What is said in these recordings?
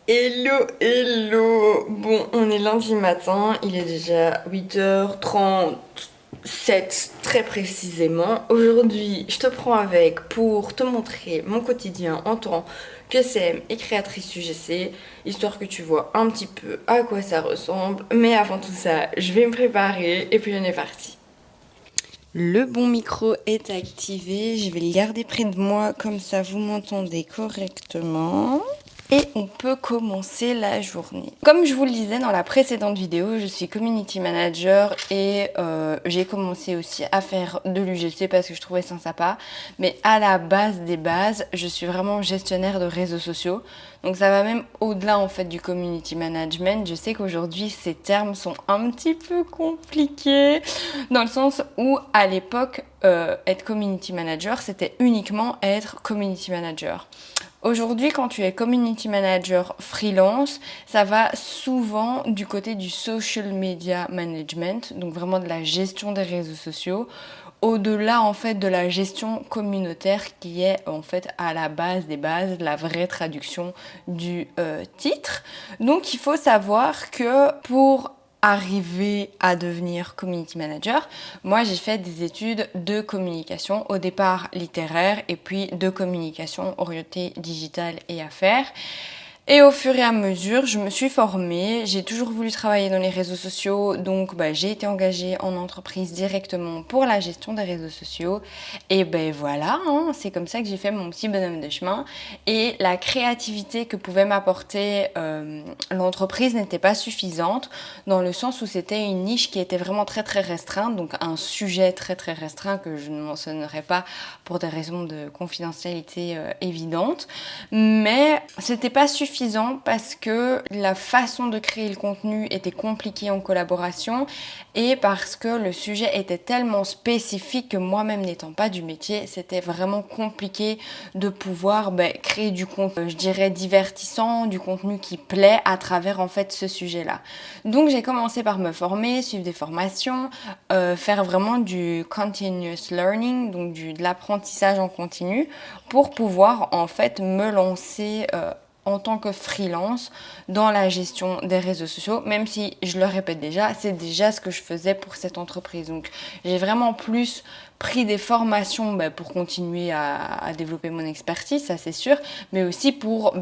Hello, hello. Bon, on est lundi matin, il est déjà 8h37 très précisément. Aujourd'hui, je te prends avec pour te montrer mon quotidien en tant que CM et créatrice UGC, histoire que tu vois un petit peu à quoi ça ressemble. Mais avant tout ça, je vais me préparer et puis on est parti. Le bon micro est activé, je vais le garder près de moi comme ça vous m'entendez correctement. Et on peut commencer la journée. Comme je vous le disais dans la précédente vidéo, je suis community manager et j'ai commencé aussi à faire de l'UGC parce que je trouvais ça sympa. Mais à la base des bases, je suis vraiment gestionnaire de réseaux sociaux. Donc ça va même au-delà en fait du community management. Je sais qu'aujourd'hui ces termes sont un petit peu compliqués dans le sens où à l'époque être community manager c'était uniquement être community manager. Aujourd'hui, quand tu es community manager freelance, ça va souvent du côté du social media management, donc vraiment de la gestion des réseaux sociaux, au-delà en fait de la gestion communautaire qui est en fait à la base des bases, la vraie traduction du titre. Donc il faut savoir que pour arriver à devenir community manager, moi j'ai fait des études de communication, au départ littéraire et puis de communication orientée digitale et affaires. Et au fur et à mesure, je me suis formée, j'ai toujours voulu travailler dans les réseaux sociaux, donc j'ai été engagée en entreprise directement pour la gestion des réseaux sociaux. Et voilà, hein, c'est comme ça que j'ai fait mon petit bonhomme de chemin. Et la créativité que pouvait m'apporter l'entreprise n'était pas suffisante, dans le sens où c'était une niche qui était vraiment très très restreinte, donc un sujet très très restreint que je ne mentionnerai pas pour des raisons de confidentialité évidentes. Mais c'était pas suffisant parce que la façon de créer le contenu était compliquée en collaboration et parce que le sujet était tellement spécifique que moi-même n'étant pas du métier, c'était vraiment compliqué de pouvoir créer du contenu, je dirais divertissant, du contenu qui plaît à travers en fait ce sujet-là. Donc j'ai commencé par me former, suivre des formations, faire vraiment du continuous learning, donc de l'apprentissage en continu pour pouvoir en fait me lancer en tant que freelance dans la gestion des réseaux sociaux, même si je le répète déjà, c'est déjà ce que je faisais pour cette entreprise. Donc j'ai vraiment plus pris des formations pour continuer à développer mon expertise, ça c'est sûr, mais aussi pour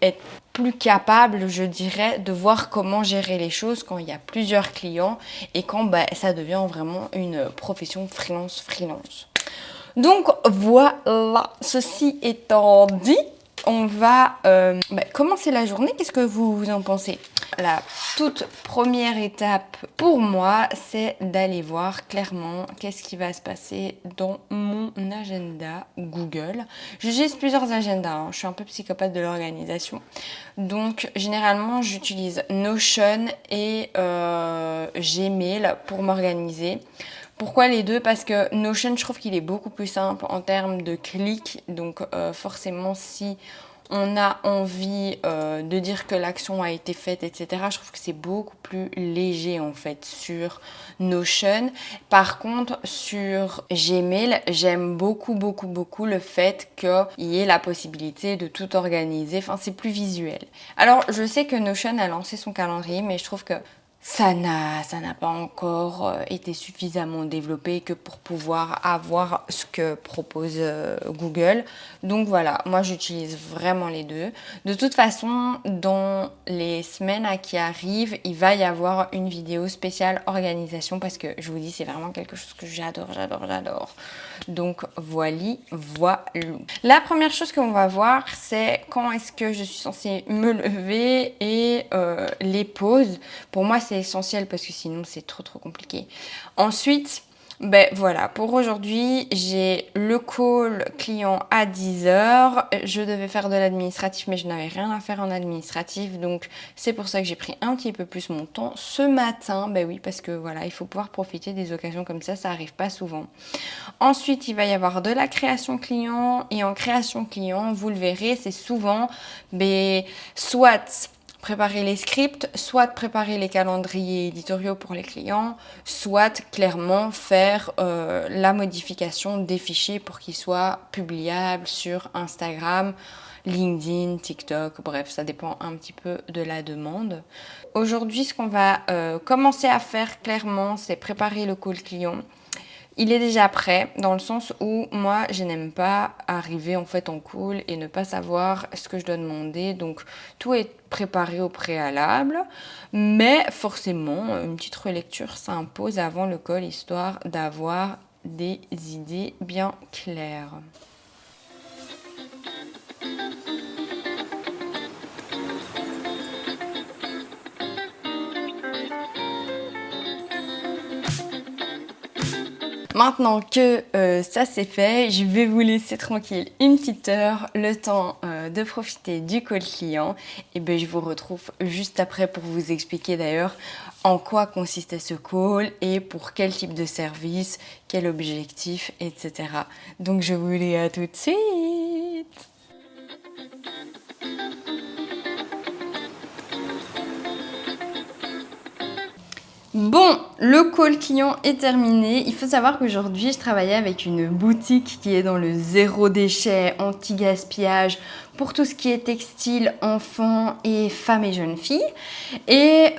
être plus capable, je dirais, de voir comment gérer les choses quand il y a plusieurs clients et quand ça devient vraiment une profession freelance. Donc voilà, ceci étant dit, on va commencer la journée. Qu'est-ce que vous en pensez? La toute première étape pour moi, c'est d'aller voir clairement qu'est-ce qui va se passer dans mon agenda Google. J'utilise plusieurs agendas, hein. Je suis un peu psychopathe de l'organisation. Donc généralement, j'utilise Notion et Gmail pour m'organiser. Pourquoi les deux? Parce que Notion, je trouve qu'il est beaucoup plus simple en termes de clics. Donc forcément, si on a envie de dire que l'action a été faite, etc., je trouve que c'est beaucoup plus léger en fait sur Notion. Par contre, sur Gmail, j'aime beaucoup le fait qu'il y ait la possibilité de tout organiser. Enfin, c'est plus visuel. Alors, je sais que Notion a lancé son calendrier, mais je trouve que ça n'a pas encore été suffisamment développé que pour pouvoir avoir ce que propose Google. Donc voilà, moi j'utilise vraiment les deux. De toute façon, dans les semaines qui arrivent, il va y avoir une vidéo spéciale organisation parce que je vous dis, c'est vraiment quelque chose que j'adore. Donc voilà. La première chose qu'on va voir, c'est quand est-ce que je suis censée me lever et les pauses. Pour moi, c'est essentiel parce que sinon, c'est trop compliqué. Ensuite, voilà, pour aujourd'hui, j'ai le call client à 10h. Je devais faire de l'administratif, mais je n'avais rien à faire en administratif. Donc, c'est pour ça que j'ai pris un petit peu plus mon temps ce matin. Oui, parce que voilà, il faut pouvoir profiter des occasions comme ça n'arrive pas souvent. Ensuite, il va y avoir de la création client. Et en création client, vous le verrez, c'est souvent soit préparer les scripts, soit préparer les calendriers éditoriaux pour les clients, soit clairement faire la modification des fichiers pour qu'ils soient publiables sur Instagram, LinkedIn, TikTok, bref, ça dépend un petit peu de la demande. Aujourd'hui, ce qu'on va commencer à faire clairement, c'est préparer le call client. Il est déjà prêt dans le sens où moi, je n'aime pas arriver en fait en call et ne pas savoir ce que je dois demander. Donc, tout est préparé au préalable. Mais forcément, une petite relecture s'impose avant le call, histoire d'avoir des idées bien claires. Maintenant que ça c'est fait, je vais vous laisser tranquille une petite heure, le temps de profiter du call client. Et ben je vous retrouve juste après pour vous expliquer d'ailleurs en quoi consistait ce call et pour quel type de service, quel objectif, etc. Donc je vous dis à tout de suite. Bon, le call client est terminé. Il faut savoir qu'aujourd'hui, je travaillais avec une boutique qui est dans le zéro déchet, anti-gaspillage, pour tout ce qui est textile, enfants et femmes et jeunes filles. Et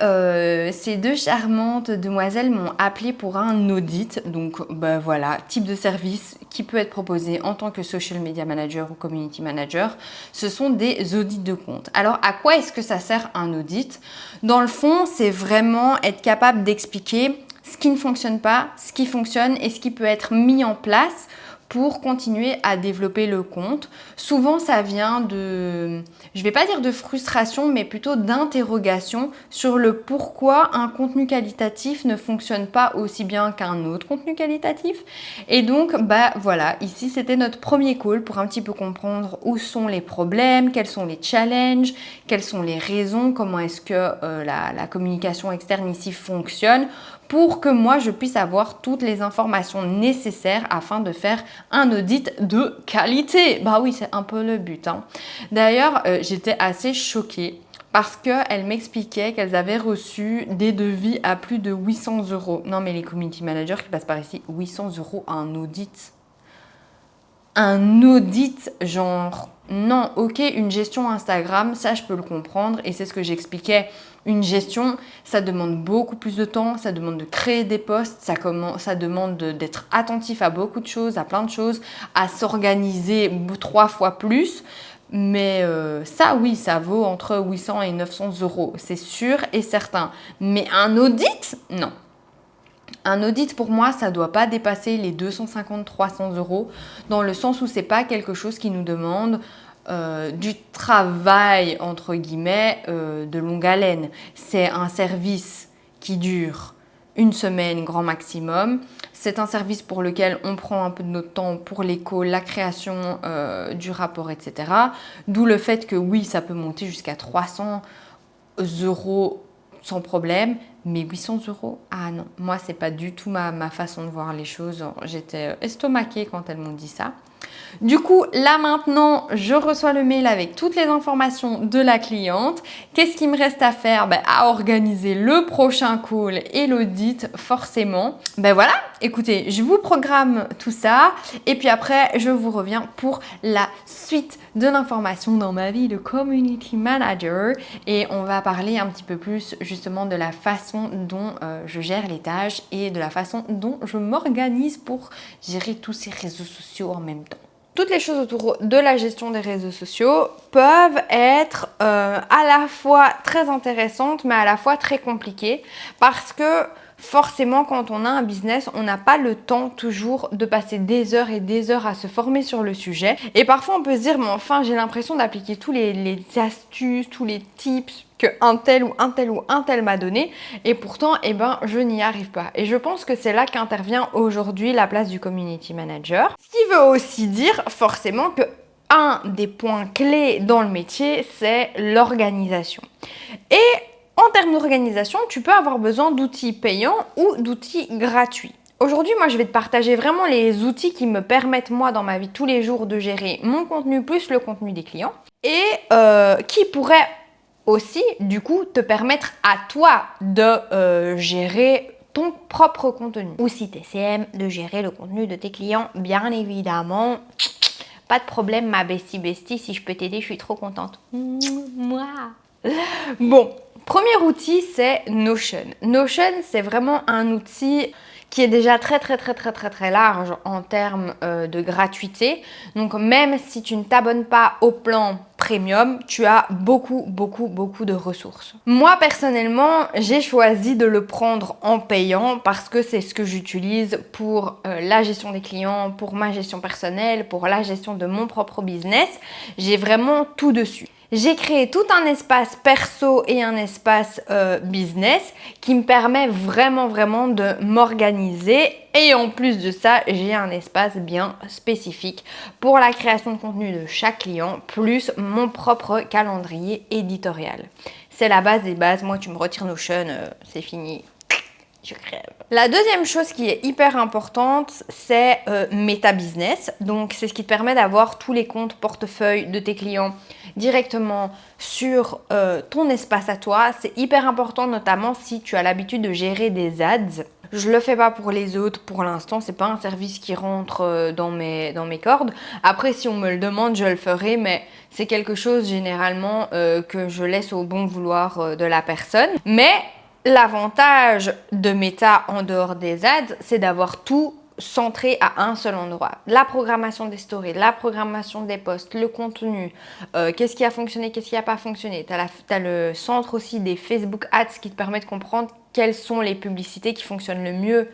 ces deux charmantes demoiselles m'ont appelé pour un audit. Donc bah voilà, type de service qui peut être proposé en tant que social media manager ou community manager. Ce sont des audits de compte. Alors à quoi est-ce que ça sert un audit? Dans le fond, c'est vraiment être capable d'expliquer ce qui ne fonctionne pas, ce qui fonctionne et ce qui peut être mis en place pour continuer à développer le compte. Souvent, ça vient de, je vais pas dire de frustration, mais plutôt d'interrogation sur le pourquoi un contenu qualitatif ne fonctionne pas aussi bien qu'un autre contenu qualitatif. Et donc, bah voilà, ici, c'était notre premier call pour un petit peu comprendre où sont les problèmes, quels sont les challenges, quelles sont les raisons, comment est-ce que la communication externe ici fonctionne, pour que moi je puisse avoir toutes les informations nécessaires afin de faire un audit de qualité. Bah oui, c'est un peu le but, hein. D'ailleurs, j'étais assez choquée parce qu'elles m'expliquaient qu'elles avaient reçu des devis à plus de 800 €. Non mais les community managers qui passent par ici, 800 € à un audit. Un audit genre, non, ok, une gestion Instagram, ça je peux le comprendre et c'est ce que j'expliquais. Une gestion, ça demande beaucoup plus de temps, ça demande de créer des posts, ça demande d'être attentif à beaucoup de choses, à plein de choses, à s'organiser 3 fois plus. Mais ça, oui, ça vaut entre 800 et 900 €, c'est sûr et certain. Mais un audit, non. Un audit pour moi, ça ne doit pas dépasser les 250-300 € dans le sens où c'est pas quelque chose qui nous demande du travail entre guillemets de longue haleine. C'est un service qui dure une semaine grand maximum. C'est un service pour lequel on prend un peu de notre temps pour l'écho, la création du rapport, etc. D'où le fait que oui, ça peut monter jusqu'à 300 € sans problème, mais 800 €, ah non, moi c'est pas du tout ma façon de voir les choses. J'étais estomaquée quand elles m'ont dit ça. Du coup, là maintenant, je reçois le mail avec toutes les informations de la cliente. Qu'est-ce qu'il me reste à faire? À organiser le prochain call et l'audit, forcément. Voilà, écoutez, je vous programme tout ça et puis après, je vous reviens pour la suite de l'information dans ma vie de community manager et on va parler un petit peu plus justement de la façon dont je gère les tâches et de la façon dont je m'organise pour gérer tous ces réseaux sociaux en même temps. Toutes les choses autour de la gestion des réseaux sociaux peuvent être à la fois très intéressantes mais à la fois très compliquées parce que forcément quand on a un business, on n'a pas le temps toujours de passer des heures et des heures à se former sur le sujet et parfois on peut se dire mais enfin j'ai l'impression d'appliquer tous les astuces, tous les tips que un tel ou un tel ou un tel m'a donné et pourtant je n'y arrive pas. Et je pense que c'est là qu'intervient aujourd'hui la place du community manager. Ce qui veut aussi dire forcément que un des points clés dans le métier, c'est l'organisation. Et en termes d'organisation, tu peux avoir besoin d'outils payants ou d'outils gratuits. Aujourd'hui, moi, je vais te partager vraiment les outils qui me permettent, moi, dans ma vie de tous les jours, de gérer mon contenu plus le contenu des clients et qui pourraient aussi, du coup, te permettre à toi de gérer ton propre contenu. Ou si tu es CM, de gérer le contenu de tes clients, bien évidemment. Pas de problème, ma bestie, si je peux t'aider, je suis trop contente. Moi. Bon, premier outil, c'est Notion. Notion, c'est vraiment un outil qui est déjà très large en termes de gratuité. Donc même si tu ne t'abonnes pas au plan premium, tu as beaucoup de ressources. Moi personnellement, j'ai choisi de le prendre en payant parce que c'est ce que j'utilise pour la gestion des clients, pour ma gestion personnelle, pour la gestion de mon propre business. J'ai vraiment tout dessus. J'ai créé tout un espace perso et un espace business qui me permet vraiment de m'organiser. Et en plus de ça, j'ai un espace bien spécifique pour la création de contenu de chaque client, plus mon propre calendrier éditorial. C'est la base des bases. Moi, tu me retires Notion, c'est fini. Je crève. La deuxième chose qui est hyper importante, c'est Meta Business. Donc, c'est ce qui te permet d'avoir tous les comptes portefeuille de tes clients directement sur ton espace à toi. C'est hyper important, notamment si tu as l'habitude de gérer des ads. Je le fais pas pour les autres pour l'instant, c'est pas un service qui rentre dans mes cordes. Après, si on me le demande, je le ferai, mais c'est quelque chose généralement que je laisse au bon vouloir de la personne. Mais l'avantage de Meta en dehors des ads, c'est d'avoir tout centré à un seul endroit. La programmation des stories, la programmation des posts, le contenu, qu'est-ce qui a fonctionné, qu'est-ce qui n'a pas fonctionné. Tu as le centre aussi des Facebook Ads qui te permet de comprendre quelles sont les publicités qui fonctionnent le mieux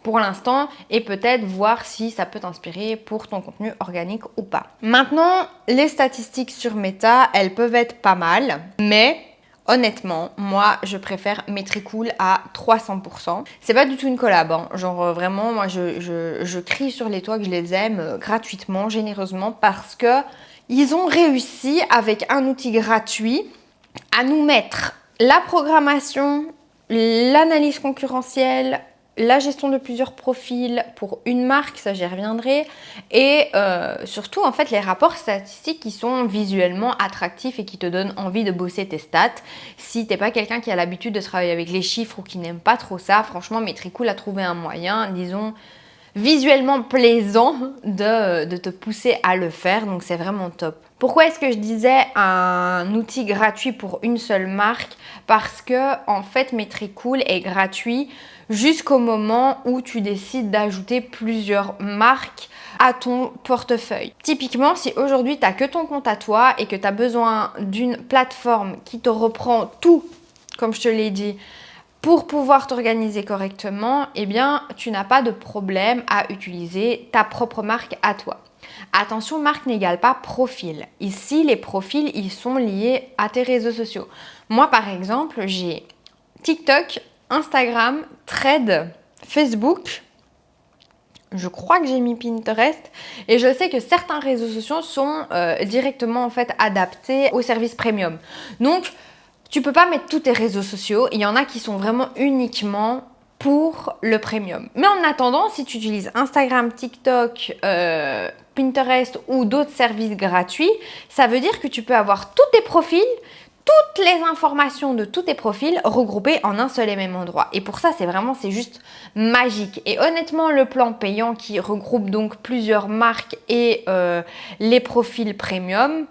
pour l'instant et peut-être voir si ça peut t'inspirer pour ton contenu organique ou pas. Maintenant, les statistiques sur Meta, elles peuvent être pas mal, mais honnêtement, moi, je préfère Metricool à 300%. C'est pas du tout une collab, hein. Genre vraiment, moi, je crie sur les toits que je les aime gratuitement, généreusement, parce que ils ont réussi avec un outil gratuit à nous mettre la programmation, l'analyse concurrentielle, la gestion de plusieurs profils pour une marque, ça j'y reviendrai, et surtout en fait les rapports statistiques qui sont visuellement attractifs et qui te donnent envie de bosser tes stats. Si t'es pas quelqu'un qui a l'habitude de travailler avec les chiffres ou qui n'aime pas trop ça, franchement Metricool a trouvé un moyen, disons, visuellement plaisant de te pousser à le faire, donc c'est vraiment top. Pourquoi est-ce que je disais un outil gratuit pour une seule marque? Parce que en fait Metricool est gratuit jusqu'au moment où tu décides d'ajouter plusieurs marques à ton portefeuille. Typiquement, si aujourd'hui tu n'as que ton compte à toi et que tu as besoin d'une plateforme qui te reprend tout, comme je te l'ai dit, pour pouvoir t'organiser correctement, eh bien, tu n'as pas de problème à utiliser ta propre marque à toi. Attention, marque n'égale pas profil. Ici, les profils, ils sont liés à tes réseaux sociaux. Moi, par exemple, j'ai TikTok, Instagram, Threads, Facebook. Je crois que j'ai mis Pinterest et je sais que certains réseaux sociaux sont directement en fait adaptés au service premium. Donc, tu peux pas mettre tous tes réseaux sociaux. Il y en a qui sont vraiment uniquement pour le premium. Mais en attendant, si tu utilises Instagram, TikTok, Pinterest ou d'autres services gratuits, ça veut dire que tu peux avoir tous tes profils, toutes les informations de tous tes profils regroupées en un seul et même endroit. Et pour ça, c'est juste magique. Et honnêtement, le plan payant qui regroupe donc plusieurs marques et les profils premium,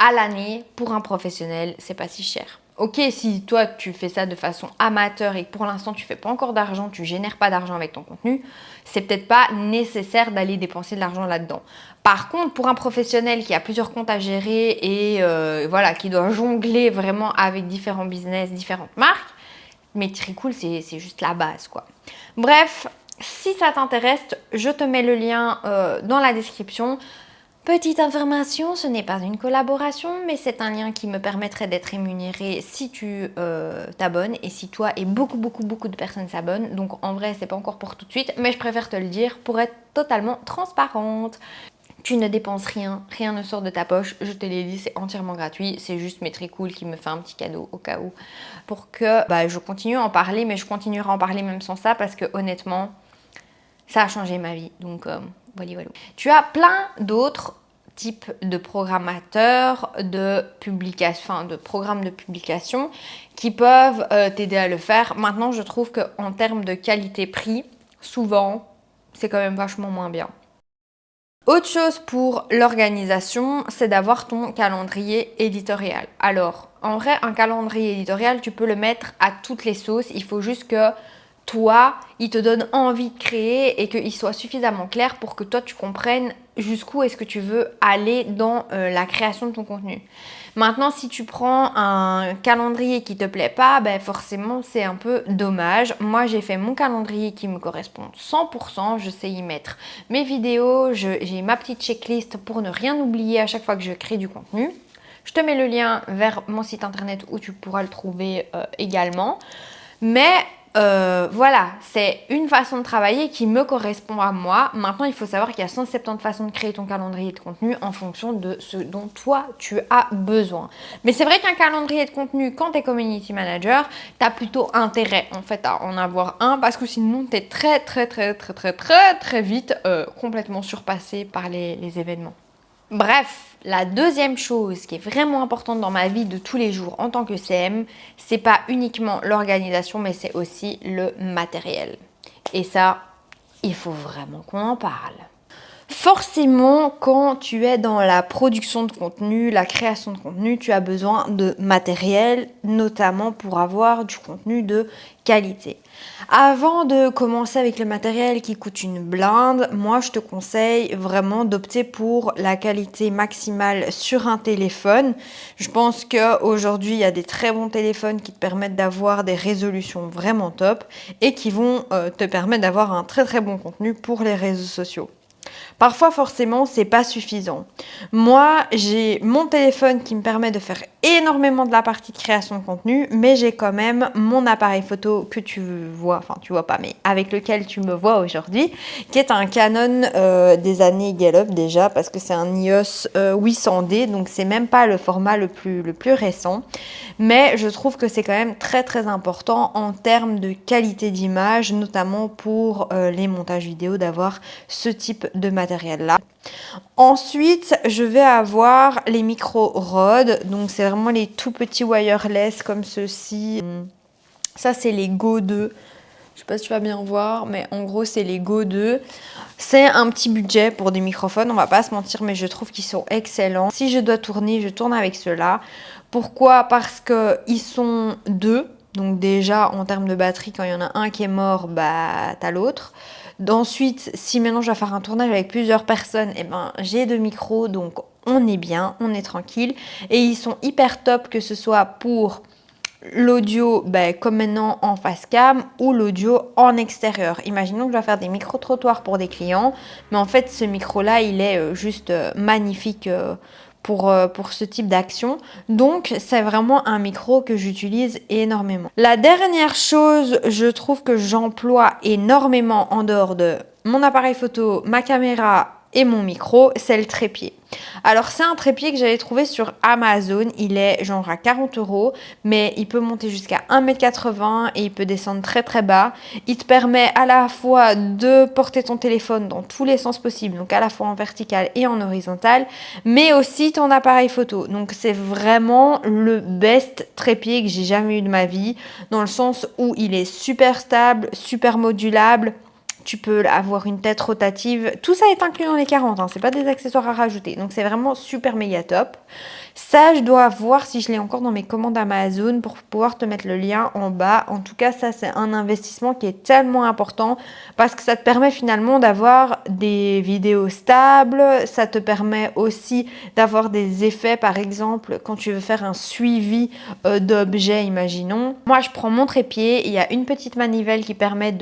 à l'année, pour un professionnel, c'est pas si cher. Ok, si toi tu fais ça de façon amateur et que pour l'instant tu fais pas encore d'argent, tu génères pas d'argent avec ton contenu, c'est peut-être pas nécessaire d'aller dépenser de l'argent là-dedans. Par contre, pour un professionnel qui a plusieurs comptes à gérer et voilà, qui doit jongler vraiment avec différents business, différentes marques, Metricool c'est juste la base quoi. Bref, si ça t'intéresse, je te mets le lien dans la description. Petite information, ce n'est pas une collaboration, mais c'est un lien qui me permettrait d'être rémunéré si tu t'abonnes et si toi et beaucoup de personnes s'abonnent. Donc en vrai, c'est pas encore pour tout de suite, mais je préfère te le dire pour être totalement transparente. Tu ne dépenses rien, rien ne sort de ta poche, je te l'ai dit, c'est entièrement gratuit, c'est juste Metricool qui me fait un petit cadeau au cas où pour que je continue à en parler, mais je continuerai à en parler même sans ça parce que honnêtement, ça a changé ma vie. Donc voilà. Tu as plein d'autres types de programmateurs, de programmes de publication qui peuvent t'aider à le faire. Maintenant, je trouve qu'en termes de qualité-prix, souvent, c'est quand même vachement moins bien. Autre chose pour l'organisation, c'est d'avoir ton calendrier éditorial. Alors, en vrai, un calendrier éditorial, tu peux le mettre à toutes les sauces. Il faut juste que toi, il te donne envie de créer et qu'il soit suffisamment clair pour que toi, tu comprennes jusqu'où est-ce que tu veux aller dans la création de ton contenu. Maintenant, si tu prends un calendrier qui te plaît pas, ben forcément, c'est un peu dommage. Moi, j'ai fait mon calendrier qui me correspond 100%. Je sais y mettre mes vidéos. J'ai ma petite checklist pour ne rien oublier à chaque fois que je crée du contenu. Je te mets le lien vers mon site internet où tu pourras le trouver également. Mais voilà, c'est une façon de travailler qui me correspond à moi. Maintenant, il faut savoir qu'il y a 170 façons de créer ton calendrier de contenu en fonction de ce dont toi, tu as besoin. Mais c'est vrai qu'un calendrier de contenu, quand tu es community manager, tu as plutôt intérêt en fait à en avoir un parce que sinon, tu es très vite complètement surpassé par les événements. Bref, la deuxième chose qui est vraiment importante dans ma vie de tous les jours en tant que CM, c'est pas uniquement l'organisation, mais c'est aussi le matériel. Et ça, il faut vraiment qu'on en parle. Forcément, quand tu es dans la production de contenu, la création de contenu, tu as besoin de matériel, notamment pour avoir du contenu de qualité. Avant de commencer avec le matériel qui coûte une blinde, moi je te conseille vraiment d'opter pour la qualité maximale sur un téléphone. Je pense qu'aujourd'hui il y a des très bons téléphones qui te permettent d'avoir des résolutions vraiment top et qui vont te permettre d'avoir un très bon contenu pour les réseaux sociaux. Parfois, forcément, c'est pas suffisant. Moi, j'ai mon téléphone qui me permet de faire énormément de la partie de création de contenu, mais j'ai quand même mon appareil photo que tu vois, enfin tu vois pas, mais avec lequel tu me vois aujourd'hui, qui est un Canon des années Gallup déjà, parce que c'est un EOS 800D, donc c'est même pas le format le plus récent. Mais je trouve que c'est quand même très important en termes de qualité d'image, notamment pour les montages vidéo, d'avoir ce type de matériel-là. Ensuite, je vais avoir les micros Rode, donc c'est vraiment les tout petits wireless comme ceci. Ça, c'est les Go 2. Je sais pas si tu vas bien voir, mais en gros, c'est les Go 2. C'est un petit budget pour des microphones, on va pas se mentir, mais je trouve qu'ils sont excellents. Si je dois tourner, je tourne avec ceux-là. Pourquoi? Parce qu'ils sont deux. Donc déjà, en termes de batterie, quand il y en a un qui est mort, bah t'as l'autre. Ensuite, si maintenant je dois faire un tournage avec plusieurs personnes, eh ben, j'ai deux micros, donc on est bien, on est tranquille. Et ils sont hyper top, que ce soit pour l'audio comme maintenant en face cam ou l'audio en extérieur. Imaginons que je dois faire des micro-trottoirs pour des clients, mais en fait ce micro-là, il est juste magnifique pour ce type d'action. Donc c'est vraiment un micro que j'utilise énormément. La dernière chose, je trouve que j'emploie énormément en dehors de mon appareil photo, ma caméra et mon micro, c'est le trépied. Alors c'est un trépied que j'avais trouvé sur Amazon, il est genre à 40 €, mais il peut monter jusqu'à 1,80 m et il peut descendre très bas. Il te permet à la fois de porter ton téléphone dans tous les sens possibles, donc à la fois en vertical et en horizontal, mais aussi ton appareil photo. Donc c'est vraiment le best trépied que j'ai jamais eu de ma vie, dans le sens où il est super stable, super modulable. Tu peux avoir une tête rotative. Tout ça est inclus dans les 40, hein. C'est pas des accessoires à rajouter. Donc c'est vraiment super méga top. Ça, je dois voir si je l'ai encore dans mes commandes Amazon pour pouvoir te mettre le lien en bas. En tout cas, ça, c'est un investissement qui est tellement important parce que ça te permet finalement d'avoir des vidéos stables. Ça te permet aussi d'avoir des effets, par exemple, quand tu veux faire un suivi d'objets, imaginons. Moi, je prends mon trépied. Il y a une petite manivelle qui permet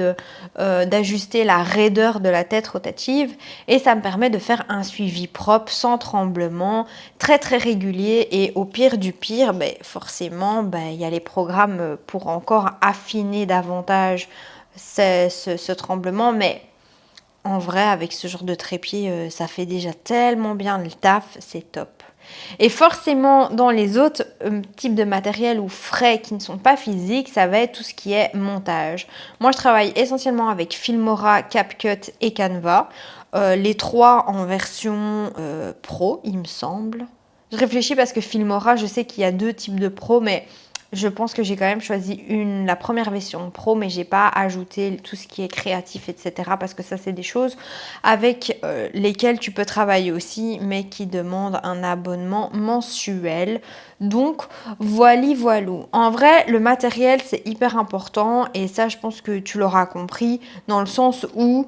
d'ajuster la raideur de la tête rotative et ça me permet de faire un suivi propre, sans tremblement, très régulier. Et au pire du pire, forcément, il y a les programmes pour encore affiner davantage ce tremblement. Mais en vrai, avec ce genre de trépied, ça fait déjà tellement bien le taf, c'est top. Et forcément, dans les autres types de matériel ou frais qui ne sont pas physiques, ça va être tout ce qui est montage. Moi, je travaille essentiellement avec Filmora, CapCut et Canva. Les trois en version pro, il me semble. Je réfléchis parce que Filmora, je sais qu'il y a deux types de pro, mais je pense que j'ai quand même choisi la première version pro, mais j'ai pas ajouté tout ce qui est créatif, etc. Parce que ça, c'est des choses avec lesquelles tu peux travailler aussi, mais qui demandent un abonnement mensuel. Donc, voilou. En vrai, le matériel, c'est hyper important et ça, je pense que tu l'auras compris dans le sens où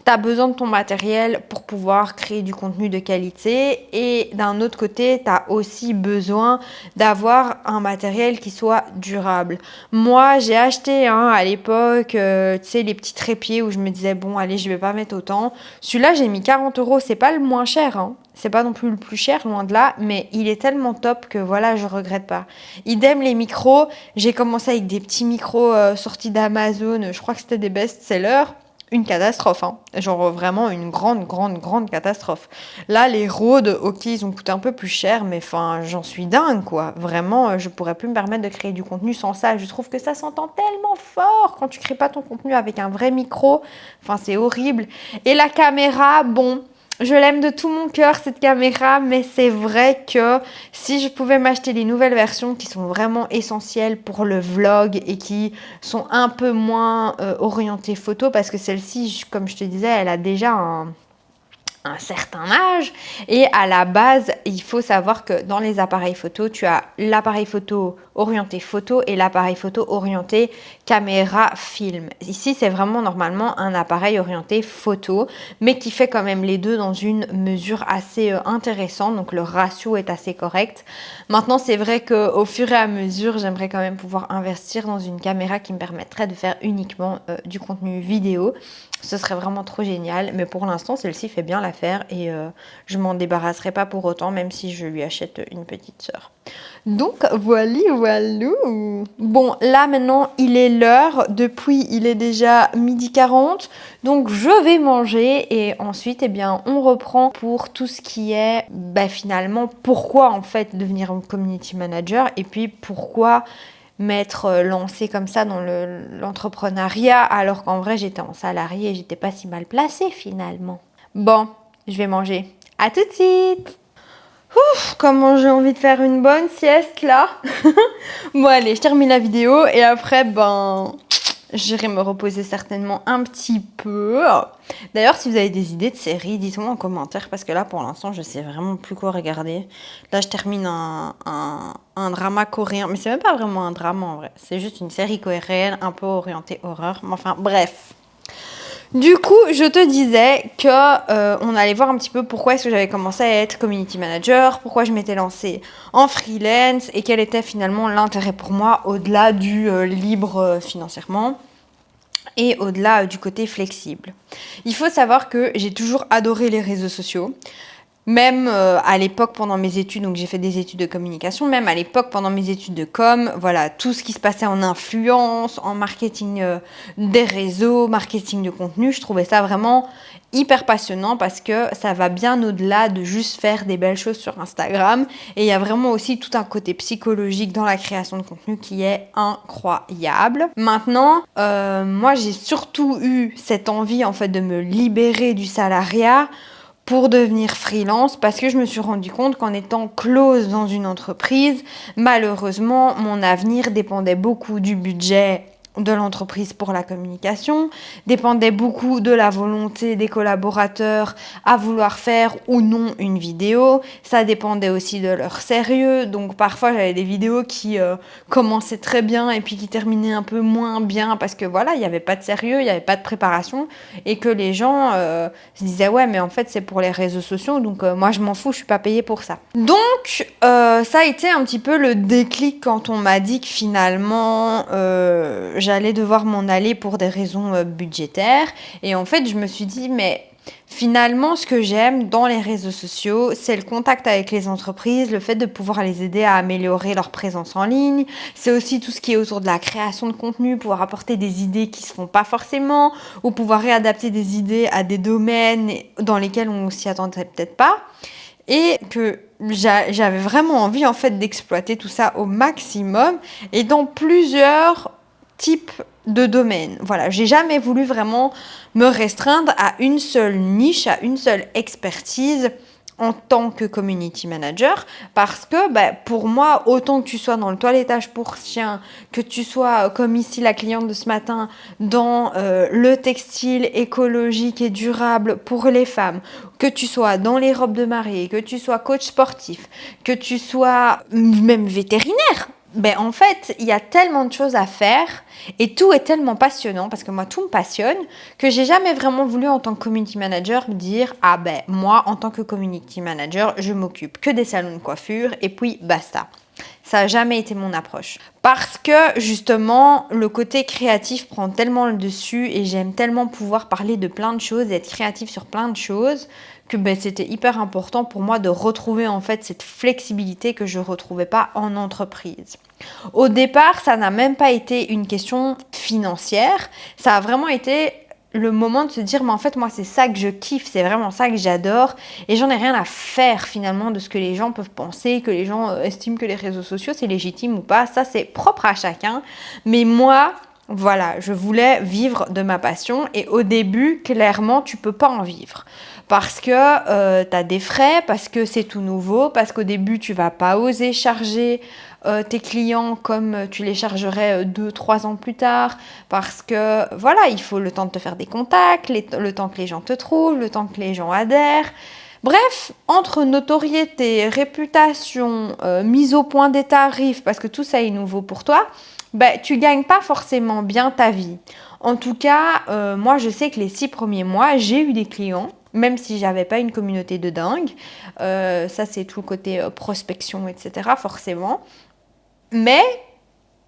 tu as besoin de ton matériel pour pouvoir créer du contenu de qualité et d'un autre côté, tu as aussi besoin d'avoir un matériel qui soit durable. Moi, j'ai acheté à l'époque, tu sais, les petits trépieds où je me disais, bon, allez, je vais pas mettre autant. Celui-là, j'ai mis 40 euros, c'est pas le moins cher, hein. C'est pas non plus le plus cher, loin de là, mais il est tellement top que voilà, je regrette pas. Idem les micros, j'ai commencé avec des petits micros sortis d'Amazon, je crois que c'était des best-sellers. Une catastrophe, hein. Genre vraiment une grande catastrophe. Là, les Rode, ok, ils ont coûté un peu plus cher, mais enfin, j'en suis dingue, quoi. Vraiment, je pourrais plus me permettre de créer du contenu sans ça. Je trouve que ça s'entend tellement fort quand tu crées pas ton contenu avec un vrai micro. Enfin, c'est horrible. Et la caméra, bon, je l'aime de tout mon cœur, cette caméra, mais c'est vrai que si je pouvais m'acheter les nouvelles versions qui sont vraiment essentielles pour le vlog et qui sont un peu moins orientées photo, parce que celle-ci, comme je te disais, elle a déjà un certain âge et à la base il faut savoir que dans les appareils photo tu as l'appareil photo orienté photo et l'appareil photo orienté caméra film. Ici c'est vraiment normalement un appareil orienté photo mais qui fait quand même les deux dans une mesure assez intéressante, donc le ratio est assez correct. Maintenant c'est vrai qu'au fur et à mesure j'aimerais quand même pouvoir investir dans une caméra qui me permettrait de faire uniquement du contenu vidéo. Ce serait vraiment trop génial, mais pour l'instant celle-ci fait bien l'affaire et je m'en débarrasserai pas pour autant, même si je lui achète une petite sœur. Donc voilou. Bon, là maintenant il est l'heure, depuis il est déjà 12h40, donc je vais manger et ensuite eh bien on reprend pour tout ce qui est finalement pourquoi en fait devenir un community manager et puis pourquoi m'être lancée comme ça dans l'entrepreneuriat alors qu'en vrai j'étais en salarié et j'étais pas si mal placée finalement. Bon, je vais manger. À tout de suite. Ouf, comment j'ai envie de faire une bonne sieste là. Bon allez, je termine la vidéo et après j'irai me reposer certainement un petit peu. D'ailleurs, si vous avez des idées de séries, dites-moi en commentaire parce que là, pour l'instant, je sais vraiment plus quoi regarder. Là, je termine un drama coréen, mais c'est même pas vraiment un drama en vrai. C'est juste une série coréenne un peu orientée horreur. Mais enfin, bref. Du coup, je te disais que on allait voir un petit peu pourquoi est-ce que j'avais commencé à être community manager, pourquoi je m'étais lancée en freelance et quel était finalement l'intérêt pour moi au-delà du libre financièrement et au-delà du côté flexible. Il faut savoir que j'ai toujours adoré les réseaux sociaux. Même à l'époque pendant mes études, donc j'ai fait des études de communication, même à l'époque pendant mes études de com, voilà, tout ce qui se passait en influence, en marketing des réseaux, marketing de contenu, je trouvais ça vraiment hyper passionnant parce que ça va bien au-delà de juste faire des belles choses sur Instagram et il y a vraiment aussi tout un côté psychologique dans la création de contenu qui est incroyable. Maintenant, moi j'ai surtout eu cette envie en fait de me libérer du salariat pour devenir freelance parce que je me suis rendu compte qu'en étant close dans une entreprise, malheureusement, mon avenir dépendait beaucoup du budget de l'entreprise pour la communication, dépendait beaucoup de la volonté des collaborateurs à vouloir faire ou non une vidéo, ça dépendait aussi de leur sérieux, donc parfois j'avais des vidéos qui commençaient très bien et puis qui terminaient un peu moins bien parce que voilà, il n'y avait pas de sérieux, il n'y avait pas de préparation et que les gens se disaient ouais mais en fait c'est pour les réseaux sociaux donc moi je m'en fous, je suis pas payée pour ça. Donc ça a été un petit peu le déclic quand on m'a dit que finalement j'allais devoir m'en aller pour des raisons budgétaires et en fait je me suis dit mais finalement ce que j'aime dans les réseaux sociaux c'est le contact avec les entreprises, le fait de pouvoir les aider à améliorer leur présence en ligne, c'est aussi tout ce qui est autour de la création de contenu, pouvoir apporter des idées qui se font pas forcément ou pouvoir réadapter des idées à des domaines dans lesquels on s'y attendait peut-être pas et que j'avais vraiment envie en fait d'exploiter tout ça au maximum et dans plusieurs type de domaine. Voilà, j'ai jamais voulu vraiment me restreindre à une seule niche, à une seule expertise en tant que community manager parce que pour moi, autant que tu sois dans le toilettage pour chien, que tu sois comme ici la cliente de ce matin dans le textile écologique et durable pour les femmes, que tu sois dans les robes de mariée, que tu sois coach sportif, que tu sois même vétérinaire, en fait, il y a tellement de choses à faire et tout est tellement passionnant parce que moi, tout me passionne que j'ai jamais vraiment voulu en tant que community manager me dire « Ah moi, en tant que community manager, je m'occupe que des salons de coiffure et puis basta ». Ça n'a jamais été mon approche. Parce que justement, le côté créatif prend tellement le dessus et j'aime tellement pouvoir parler de plein de choses, être créatif sur plein de choses, que c'était hyper important pour moi de retrouver en fait cette flexibilité que je ne retrouvais pas en entreprise. Au départ, ça n'a même pas été une question financière, ça a vraiment été le moment de se dire mais en fait moi c'est ça que je kiffe, c'est vraiment ça que j'adore et j'en ai rien à faire finalement de ce que les gens peuvent penser, que les gens estiment que les réseaux sociaux c'est légitime ou pas, ça c'est propre à chacun, mais moi voilà, je voulais vivre de ma passion et au début clairement tu peux pas en vivre parce que tu as des frais, parce que c'est tout nouveau, parce qu'au début tu vas pas oser charger tes clients comme tu les chargerais 2-3 ans plus tard parce que voilà, il faut le temps de te faire des contacts, le temps que les gens te trouvent, le temps que les gens adhèrent. Bref, entre notoriété, réputation, mise au point des tarifs, parce que tout ça est nouveau pour toi, tu gagnes pas forcément bien ta vie. En tout cas, moi je sais que les 6 premiers mois, j'ai eu des clients, même si j'avais pas une communauté de dingue. Ça c'est tout le côté prospection, etc. forcément. Mais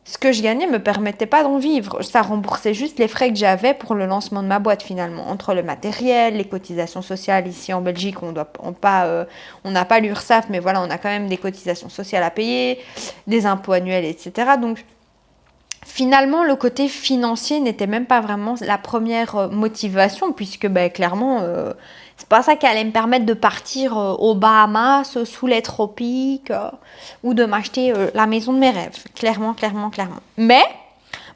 ce que je gagnais me permettait pas d'en vivre. Ça remboursait juste les frais que j'avais pour le lancement de ma boîte finalement. Entre le matériel, les cotisations sociales, ici en Belgique, on n'a pas l'URSSAF, mais voilà, on a quand même des cotisations sociales à payer, des impôts annuels, etc. Donc finalement, le côté financier n'était même pas vraiment la première motivation, puisque clairement, c'est pas ça qui allait me permettre de partir aux Bahamas, sous les tropiques, ou de m'acheter la maison de mes rêves. Clairement. Mais,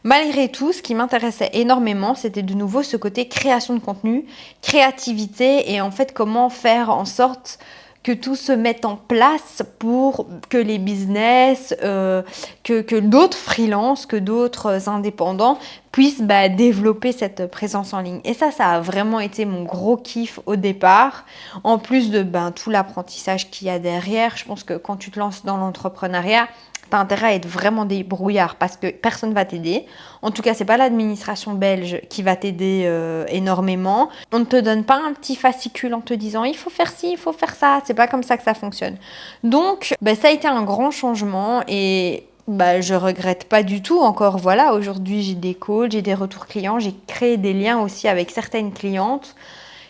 malgré tout, ce qui m'intéressait énormément, c'était de nouveau ce côté création de contenu, créativité, et en fait, comment faire en sorte que tout se mette en place pour que les business, que d'autres freelances, que d'autres indépendants puissent développer cette présence en ligne. Et ça a vraiment été mon gros kiff au départ. En plus de tout l'apprentissage qu'il y a derrière, je pense que quand tu te lances dans l'entrepreneuriat, t'as intérêt à être vraiment débrouillard parce que personne ne va t'aider. En tout cas, c'est pas l'administration belge qui va t'aider énormément. On ne te donne pas un petit fascicule en te disant il faut faire ci, il faut faire ça. C'est pas comme ça que ça fonctionne. Donc, ça a été un grand changement et je regrette pas du tout. Encore voilà, aujourd'hui j'ai des calls, j'ai des retours clients, j'ai créé des liens aussi avec certaines clientes.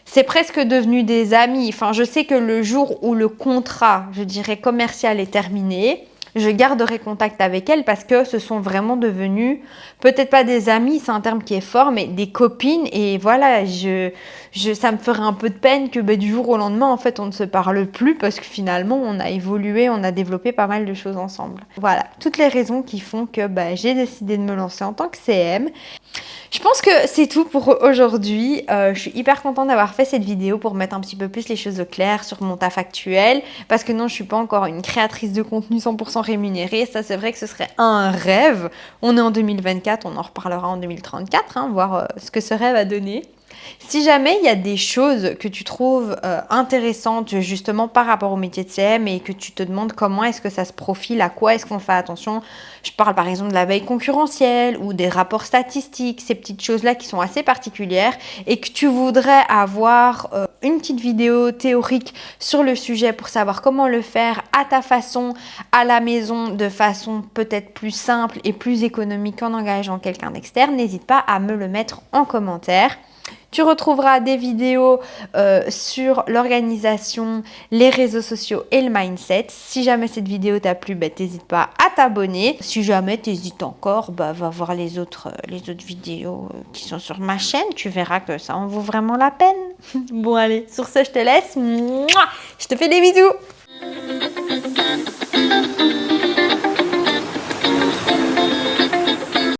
C'est presque devenu des amis. Enfin, je sais que le jour où le contrat, je dirais commercial, est terminé, je garderai contact avec elles parce que ce sont vraiment devenues, peut-être pas des amis, c'est un terme qui est fort, mais des copines. Et voilà, ça me ferait un peu de peine que du jour au lendemain, en fait, on ne se parle plus parce que finalement, on a évolué, on a développé pas mal de choses ensemble. Voilà, toutes les raisons qui font que j'ai décidé de me lancer en tant que CM. Je pense que c'est tout pour aujourd'hui. Je suis hyper contente d'avoir fait cette vidéo pour mettre un petit peu plus les choses au clair sur mon taf actuel. Parce que non, je suis pas encore une créatrice de contenu 100% rémunérée. Ça, c'est vrai que ce serait un rêve. On est en 2024, on en reparlera en 2034, voir ce que ce rêve a donné. Si jamais il y a des choses que tu trouves intéressantes justement par rapport au métier de CM et que tu te demandes comment est-ce que ça se profile, à quoi est-ce qu'on fait attention, je parle par exemple de la veille concurrentielle ou des rapports statistiques, ces petites choses-là qui sont assez particulières et que tu voudrais avoir une petite vidéo théorique sur le sujet pour savoir comment le faire à ta façon, à la maison, de façon peut-être plus simple et plus économique en engageant quelqu'un d'externe, n'hésite pas à me le mettre en commentaire. Tu retrouveras des vidéos sur l'organisation, les réseaux sociaux et le mindset. Si jamais cette vidéo t'a plu, n'hésite pas à t'abonner. Si jamais t'hésites encore, va voir les autres vidéos qui sont sur ma chaîne. Tu verras que ça en vaut vraiment la peine. Bon allez, sur ce, je te laisse. Mouah, je te fais des bisous.